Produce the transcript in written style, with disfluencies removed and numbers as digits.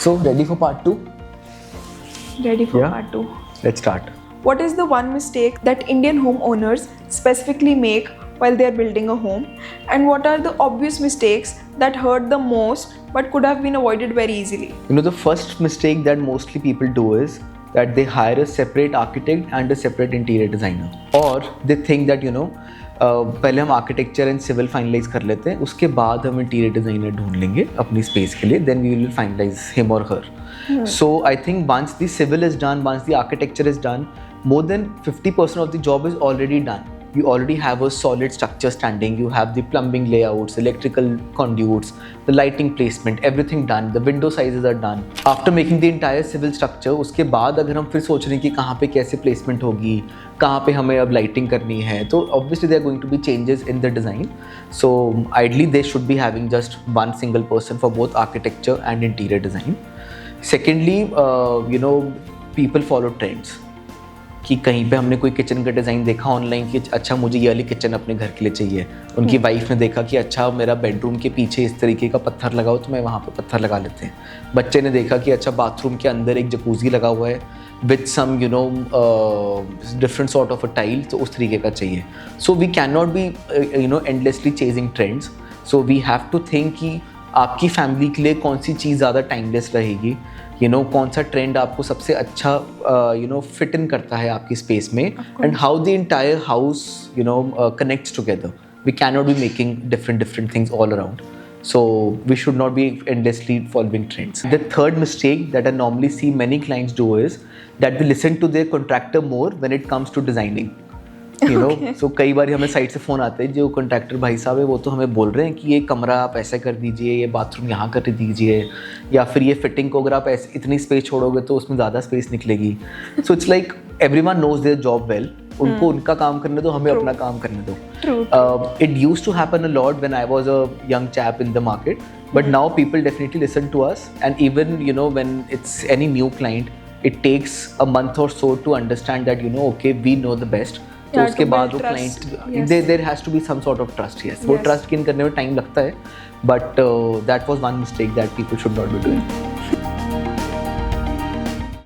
So ready for part 2? Ready for Yeah. part 2. Let's start. What is the one mistake that Indian homeowners specifically make while they are building a home? And what are the obvious mistakes that hurt the most but could have been avoided very easily? You know, the first mistake that mostly people do is that they hire a separate architect and a separate interior designer. Or they think that, पहले हम architecture and civil finalise कर लेते हैं, उसके बाद हम interior designer ढूंढ लेंगे अपनी स्पेस के लिए, then we will finalise him or her. So I think once the civil is done, once the architecture is done, more than 50% of the job is already done. You already have a solid structure standing, you have the plumbing layouts, electrical conduits, the lighting placement, everything done, the window sizes are done. After making the entire civil structure, उसके बाद अगर हम फिर सोच रहे हैं कि कहाँ पे कैसे placement होगी, कहाँ पे हमें अब lighting करनी है, तो obviously there are going to be changes in the design. So ideally they should be having just one single person for both architecture and interior design. Secondly, people follow trends. कि कहीं पे हमने कोई kitchen का design देखा online कि अच्छा मुझे ये वाली किचन अपने घर के लिए चाहिए, उनकी वाइफ ने देखा कि अच्छा मेरा बेडरूम के पीछे इस तरीके का पत्थर लगाओ तो मैं वहाँ पे पत्थर लगा लेते हैं. बच्चे ने देखा कि अच्छा बाथरूम के अंदर एक जकूज़ी लगा हुआ है with some different sort of a tile, तो उस तरीके का चाहिए. So we can not be endlessly chasing trends. So we have to think कि आपकी फैमिली के लिए कौन सी चीज़ ज़्यादा टाइमलेस रहेगी, कौन सा ट्रेंड आपको सबसे अच्छा फिट इन करता है आपकी स्पेस में, and how the entire house connects together. We can not be making different things all around. So we should not be endlessly following trends. The third mistake that I normally see many clients do is that they listen to their contractor more when it comes to designing. So कई बार हमें side से phone आते हैं, जो contractor भाई साहब है वो तो हमें बोल रहे हैं कि ये कमरा आप ऐसा कर दीजिए, ये बाथरूम यहाँ कर दीजिए, या फिर ये फिटिंग को अगर आप ऐसे इतनी स्पेस छोड़ोगे तो उसमें ज़्यादा स्पेस निकलेगी. So it's like everyone knows their job well. उनको उनका काम करने दो, हमें अपना काम करने दो. It used to happen a lot when I was a young chap in the market, but now people definitely listen to us, and even when it's any new client, it takes a month or so to understand that okay, we know the best. तो उसके बाद वो client there has to be some sort of trust. Yes, वो trust gain करने में time लगता है, but that was one mistake that people should not be doing.